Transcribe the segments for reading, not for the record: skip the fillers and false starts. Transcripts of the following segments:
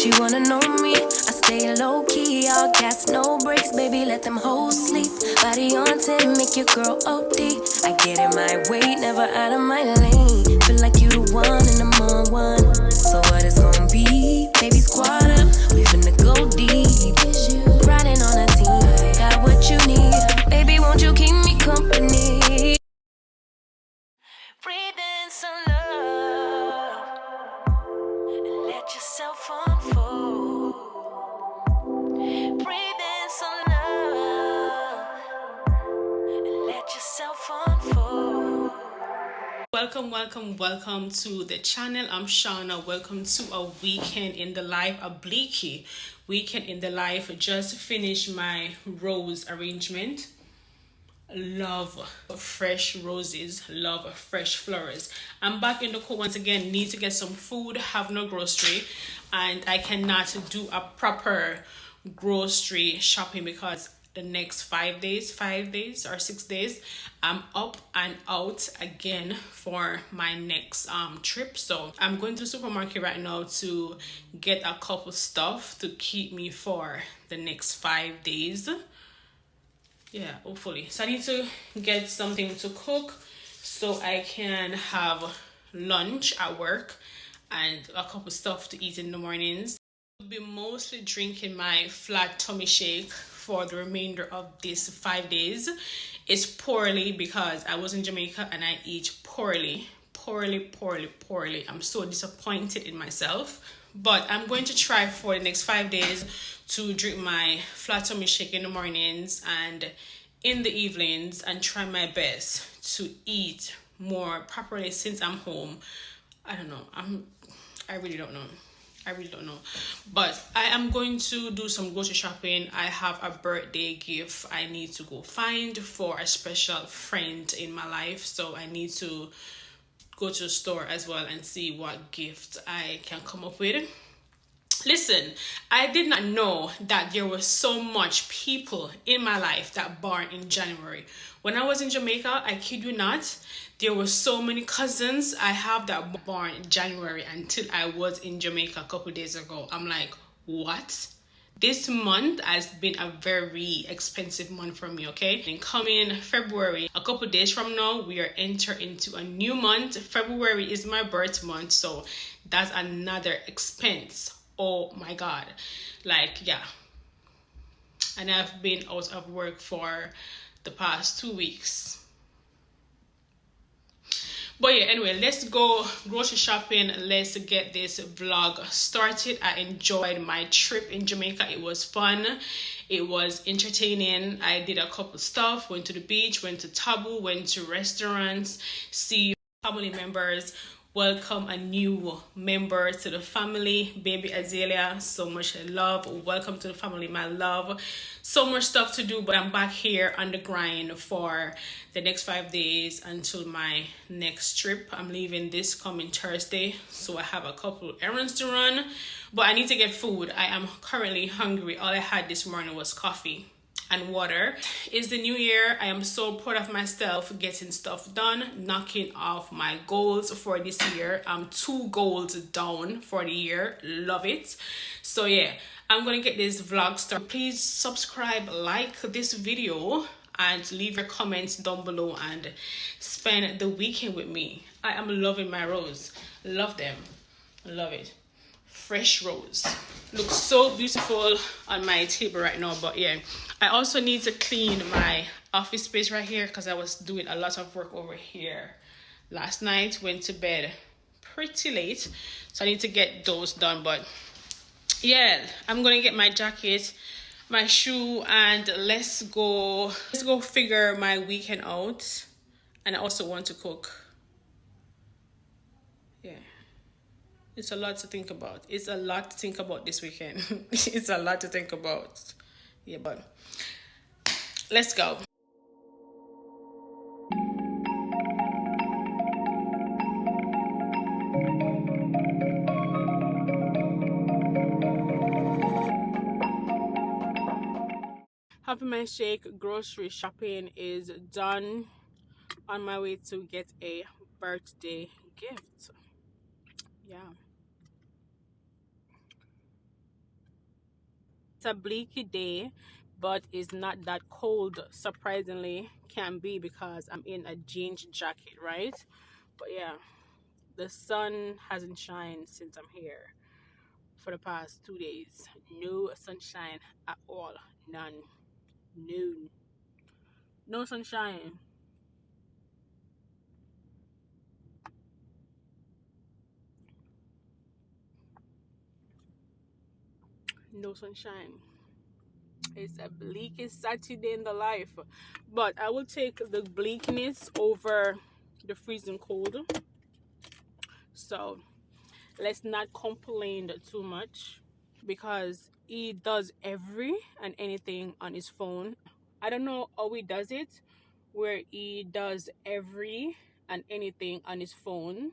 you wanna know me. I stay low key, all gas, no brakes, baby, let them hoes sleep. Body on 10, make your girl OD. I get in my way, never out of my lane. Feel like you the one and I'm on one. So what it's gonna be? Baby, squad up, we finna go deep. Riding on a team, got what you need. Baby, won't you keep me company? Breathe in some love and let yourself unfold. Breathe in some love and let yourself unfold. Welcome to the channel. I'm Shawna. Welcome to a weekend in the life, a bleaky weekend in the life. Just finished my rose arrangement. Love fresh roses, love fresh flowers. I'm back in the cold once again. Need to get some food, have no grocery, and I cannot do a proper grocery shopping because the next 5 days or 6 days I'm up and out again for my next trip. So I'm going to the supermarket right now to get a couple stuff to keep me for the next 5 days. Yeah, hopefully. So I need to get something to cook so I can have lunch at work and a couple stuff to eat in the mornings. I'll be mostly drinking my flat tummy shake for the remainder of these 5 days. It's poorly because I was in Jamaica and I eat poorly. I'm so disappointed in myself. But I'm going to try for the next 5 days to drink my flat tummy shake in the mornings and in the evenings and try my best to eat more properly since I'm home. I don't know. I really don't know. But I am going to do some grocery shopping. I have a birthday gift I need to go find for a special friend in my life. So I need to go to the store as well and see what gift I can come up with. Listen, I did not know that there were so much people in my life that born in January. When I was in Jamaica, I kid you not, there were so many cousins I have that born in January until I was in Jamaica a couple days ago. I'm like, what? This month has been a very expensive month for me, okay? And coming February, a couple days from now, we are entering into a new month. February is my birth month, so that's another expense. Oh my God. Like, yeah. And I've been out of work for the past 2 weeks. But yeah, anyway, let's go grocery shopping. Let's get this vlog started. I enjoyed my trip in Jamaica. It was fun. It was entertaining. I did a couple stuff, went to the beach, went to Tabu, went to restaurants, see family members, welcome a new member to the family, baby Azalea. So much love. Welcome to the family, my love. So much stuff to do, but I'm back here on the grind for the next 5 days until my next trip. I'm leaving this coming Thursday, so I have a couple errands to run, but I need to get food. I am currently hungry. All I had this morning was coffee and water. It's the new year. I am so proud of myself getting stuff done, knocking off my goals for this year. I'm 2 goals down for the year. Love it. So yeah, I'm gonna get this vlog started. Please subscribe, like this video, and leave your comments down below and spend the weekend with me. I am loving my rose. Love them. Love it. Fresh rose. Looks so beautiful on my table right now. But yeah, I also need to clean my office space right here because I was doing a lot of work over here last night. Went to bed pretty late, so I need to get those done. But yeah, I'm gonna get my jacket, my shoe, and let's go figure my weekend out. And I also want to cook. Yeah, it's a lot to think about. It's a lot to think about this weekend. It's a lot to think about. Yeah, but let's go. Having my shake, grocery shopping is done. On my way to get a birthday gift. Yeah. It's a bleaky day, but it's not that cold, surprisingly. Can be because I'm in a jeans jacket, right? But yeah, the sun hasn't shined since I'm here for the past 2 days. No sunshine at all. None. Noon. No sunshine. No sunshine. It's a bleakest Saturday in the life. But I will take the bleakness over the freezing cold. So let's not complain too much because he does every and anything on his phone. I don't know how he does it, where he does every and anything on his phone.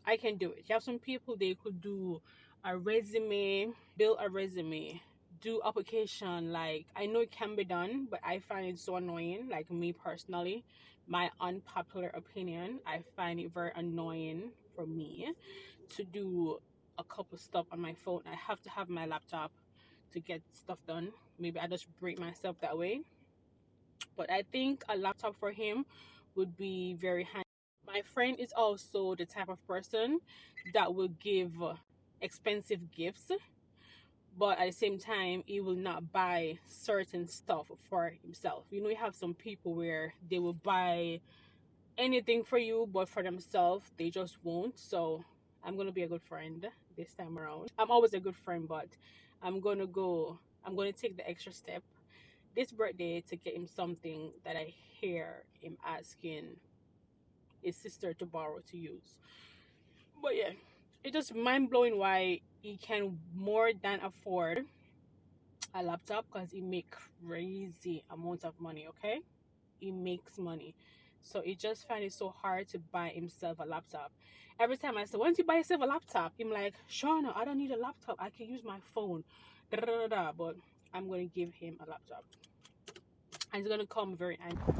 I can do it. You have some people, they could do a resume, build a resume, do application. Like, I know it can be done, but I find it so annoying. Like, me personally, my unpopular opinion, I find it very annoying for me to do a couple stuff on my phone. I have to have my laptop to get stuff done. Maybe I just break myself that way. But I think a laptop for him would be very handy. My friend is also the type of person that will give expensive gifts, but at the same time, he will not buy certain stuff for himself. You know, you have some people where they will buy anything for you, but for themselves, they just won't. So I'm going to be a good friend this time around. I'm always a good friend, but I'm going to take the extra step this birthday to get him something that I hear him asking his sister to borrow to use. But yeah, it's just mind blowing why he can more than afford a laptop because he make crazy amounts of money. Okay, he makes money, so he just find it so hard to buy himself a laptop. Every time I say, "Why don't you buy yourself a laptop?" I'm like, "Shawna, I don't need a laptop. I can use my phone." Da, da, da, da. But I'm gonna give him a laptop, and it's gonna come very angry.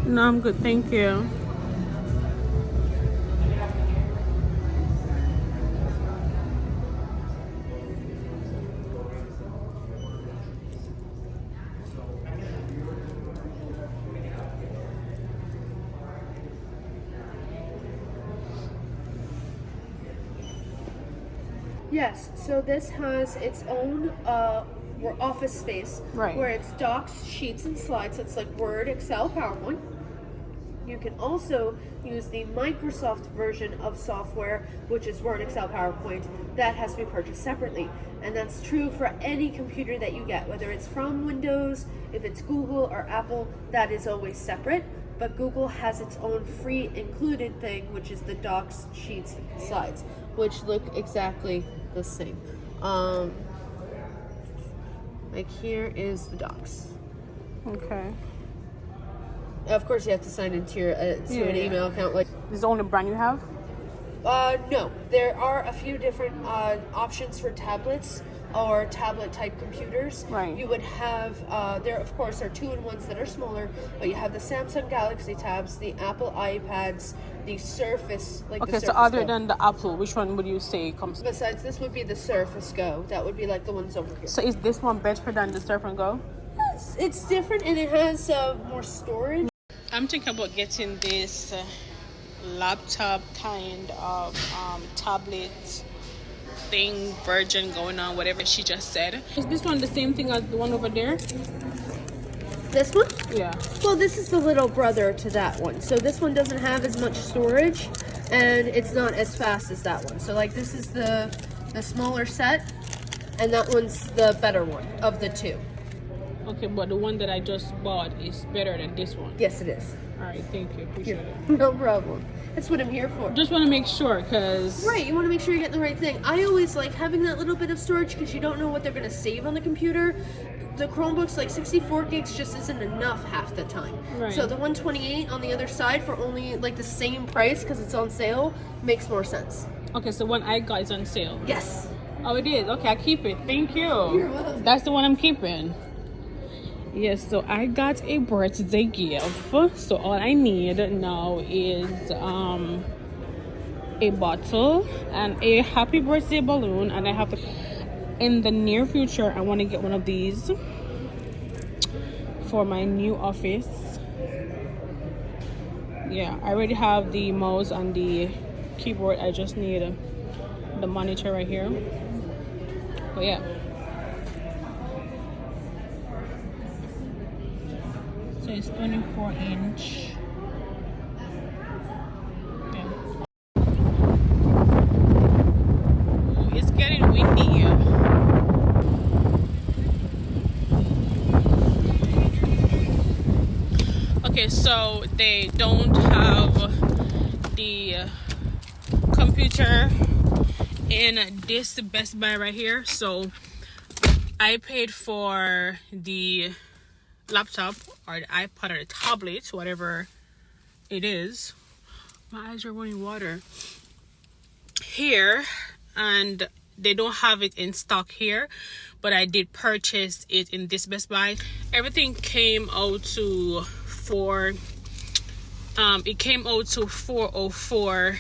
No, I'm good, thank you. Yes, so this has its own office space Right. where it's docs, sheets, and slides. It's like Word, Excel, PowerPoint. You can also use the Microsoft version of software, which is Word, Excel, PowerPoint. That has to be purchased separately. And that's true for any computer that you get, whether it's from Windows, if it's Google or Apple, that is always separate. But Google has its own free included thing, which is the docs, sheets, slides, which look exactly the same. Like here is the docs. Okay. Of course, you have to sign into your an email account. Like, This is the only brand you have? no, there are a few different options for tablets or tablet type computers. Right. You would have there, of course, are two-in-ones that are smaller, but you have the Samsung Galaxy tabs, the Apple iPads, the Surface. Like Okay, the so Surface other Go. than the Apple, which one would you say comes? Besides, this would be the Surface Go. That would be like the ones over here. So is this one better than the Surf and Go? It's different and it has more storage. I'm thinking about getting this laptop kind of tablet thing, Virgin going on, whatever she just said. Is this one the same thing as the one over there? This one? Yeah. Well, this is the little brother to that one. So this one doesn't have as much storage and it's not as fast as that one. So like this is the smaller set and that one's the better one of the two. Okay, but the one that I just bought is better than this one. Yes, it is. All right, thank you. Appreciate it. No problem. That's what I'm here for. Just want to make sure, because... Right, you want to make sure you're getting the right thing. I always like having that little bit of storage because you don't know what they're going to save on the computer. The Chromebooks, like 64 gigs just isn't enough half the time. Right. So the 128 on the other side for only like the same price because it's on sale makes more sense. Okay, so one I got is on sale. Yes. Oh, it is? Okay, I keep it. Thank you. You're welcome. That's the one I'm keeping. Yes, so I got a birthday gift. So all I need now is a bottle and a happy birthday balloon, and I have to, in the near future, I want to get one of these for my new office. Yeah, I already have the mouse and the keyboard. I just need the monitor right here. But yeah, so it's 24-inch. It's getting windy. Okay, so they don't have the computer in this Best Buy right here, so I paid for the laptop or the iPad or the tablet, whatever it is. My eyes are running water here, and they don't have it in stock here, but I did purchase it in this Best Buy. Everything came out to it came out to $4.04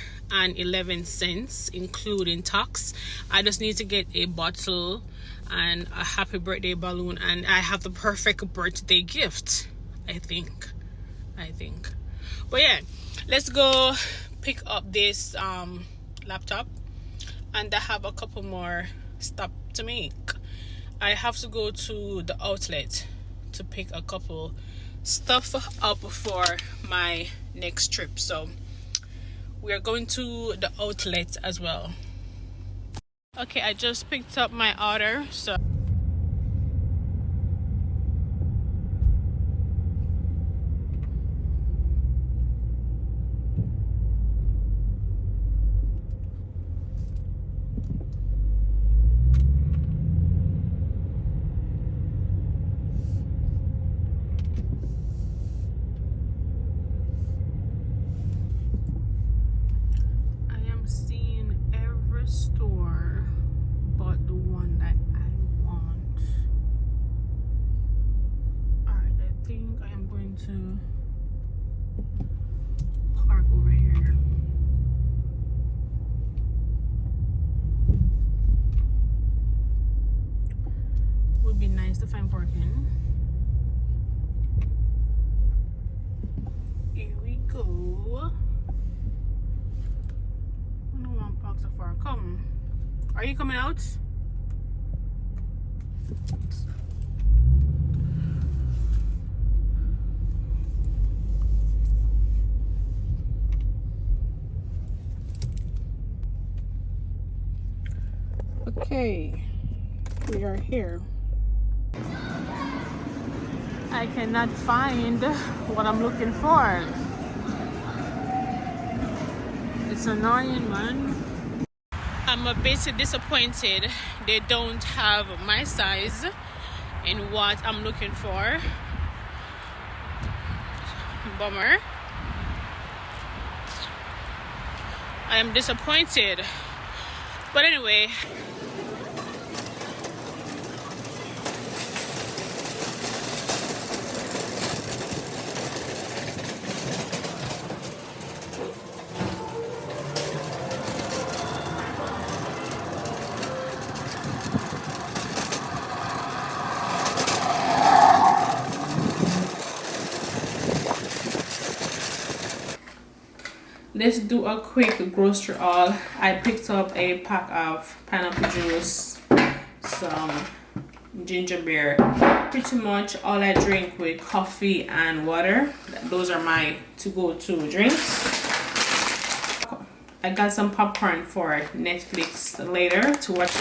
including tax. I just need to get a bottle and a happy birthday balloon, and I have the perfect birthday gift, I think. But yeah, let's go pick up this laptop, and I have a couple more stops to make. I have to go to the outlet to pick a couple stuff up for my next trip, so we are going to the outlet as well. Okay, I just picked up my order, so I am seeing every store but the one that I want. Alright, I think I am going to park over here. Would be nice to find parking. Here we go. I don't want to park so far. Come. Are you coming out? Okay, we are here. I cannot find what I'm looking for. It's annoying, man. I'm a bit disappointed they don't have my size in what I'm looking for. Bummer. I am disappointed. But anyway, let's do a quick grocery haul. I picked up a pack of pineapple juice, some ginger beer. Pretty much all I drink with coffee and water. Those are my to-go-to drinks. I got some popcorn for Netflix later to watch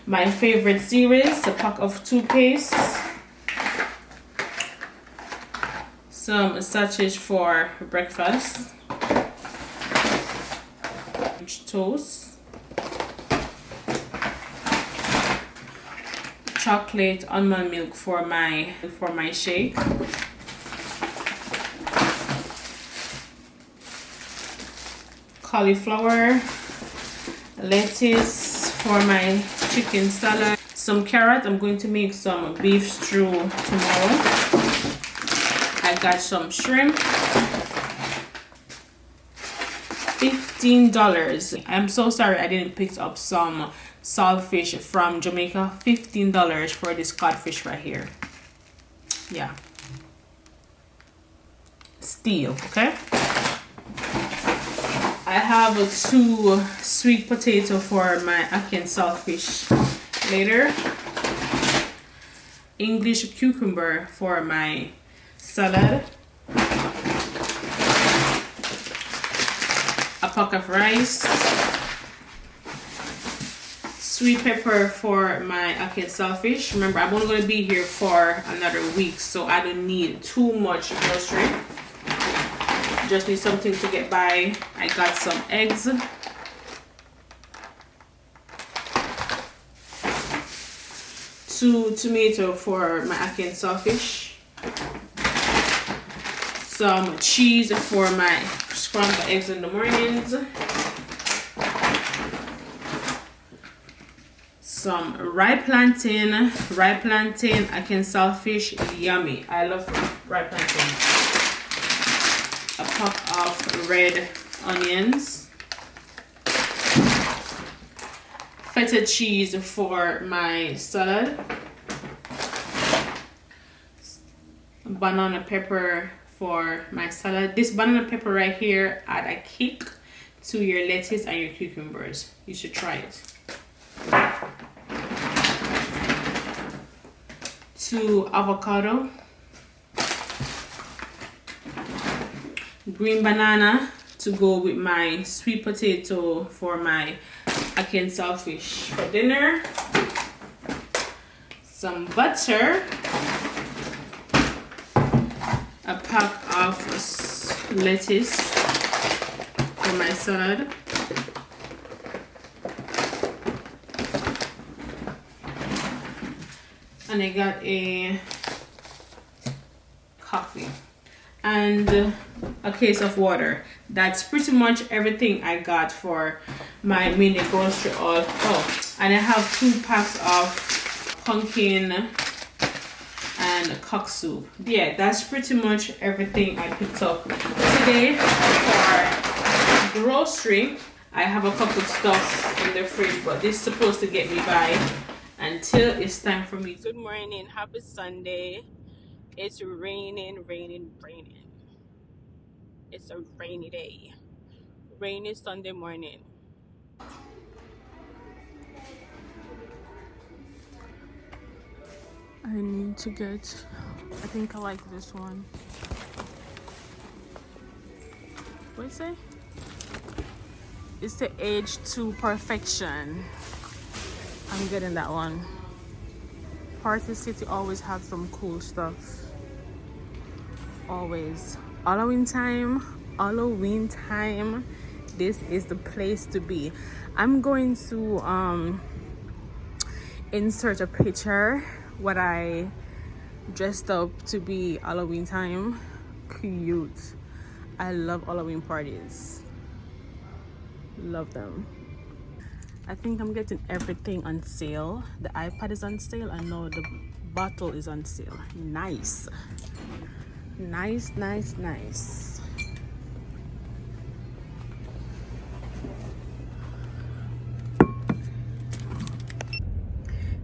my favorite series. A pack of toothpaste, some sausage for breakfast, toast, chocolate almond milk for my shake, cauliflower, lettuce for my chicken salad, some carrot. I'm going to make some beef stew tomorrow. I got some shrimp, $15. I'm so sorry I didn't pick up some saltfish from Jamaica. $15 for this codfish right here. Yeah, steal. Okay, I have 2 sweet potato for my ackee and saltfish later. English cucumber for my salad. A pack of rice. Sweet pepper for my ackee and saltfish. Remember, I'm only going to be here for another week, so I don't need too much grocery. Just need something to get by. I got some eggs. 2 tomatoes for my ackee and saltfish. Some cheese for my scrambled eggs in the mornings. Some rye plantain, ackee and saltfish, yummy. I love rye plantain. A pack of red onions. Feta cheese for my salad. Banana pepper for my salad. This banana pepper right here add a kick to your lettuce and your cucumbers. You should try it. 2 avocado. Green banana to go with my sweet potato for my ackee and saltfish for dinner. Some butter. A pack of lettuce for my salad. And I got a coffee and a case of water. That's pretty much everything I got for my mini grocery haul. Oh, and I have 2 packs of pumpkin and cock soup. Yeah, that's pretty much everything I picked up today for grocery. I have a couple stuff in the fridge, but this is supposed to get me by until it's time for me. Good morning, happy Sunday. It's raining. It's a rainy day. Rainy Sunday morning. I need to get, I think I like this one. What is it? It's the Age to Perfection. I'm getting that one. Party City always have some cool stuff. Always. Halloween time. This is the place to be. I'm going to insert a picture what I dressed up to be Halloween time. Cute. I love Halloween parties. Love them. I think I'm getting everything on sale. The iPad is on sale. I know the bottle is on sale. Nice.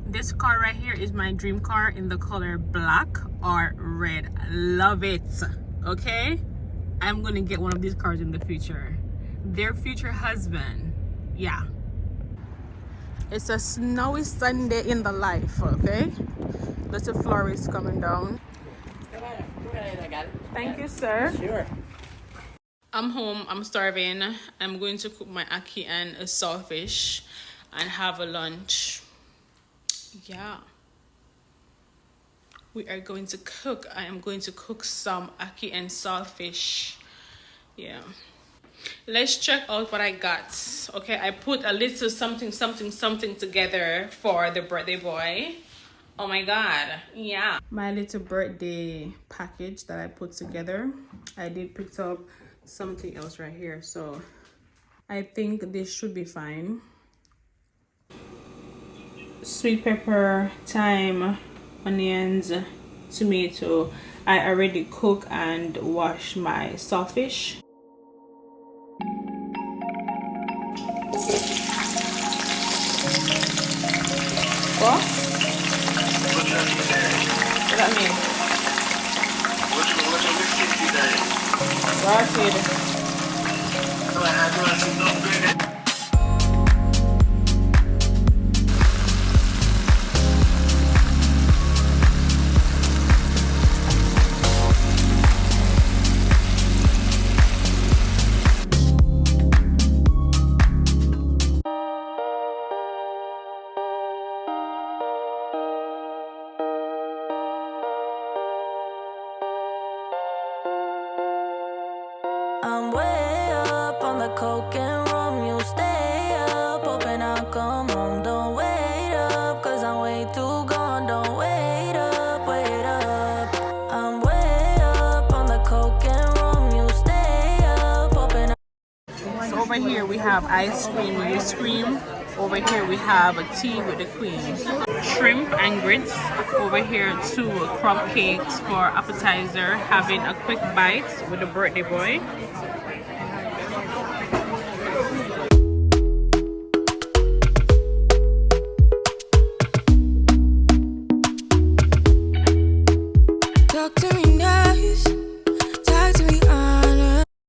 This car right here is my dream car in the color black or red. Love it. Okay, I'm gonna get one of these cars in the future. Their future husband. Yeah. It's a snowy Sunday in the life. Okay, little florist coming down. Thank you, sir. Sure. I'm home. I'm starving. I'm going to cook my ackee and a saltfish and have a lunch. Yeah. We are going to cook. I am going to cook some ackee and saltfish. Yeah. Let's check out what I got. Okay, I put a little something together for the birthday boy. Oh my god. Yeah. My little birthday package that I put together. I did pick up something else right here, so I think this should be fine. Sweet pepper, thyme, onions, tomato, I already cook and wash my saltfish. What? What that mean? I'm way up on the coke and rum. You stay up, hoping I'll come home. Don't wait up, cause I'm way too gone. Don't wait up, wait up. I'm way up on the coke and rum. You stay up, hoping So over here we have ice cream, ice cream. Over here we have a tea with the queen. Shrimp and grits. Over here 2 crab cakes for appetizer. Having a quick bite with the birthday boy.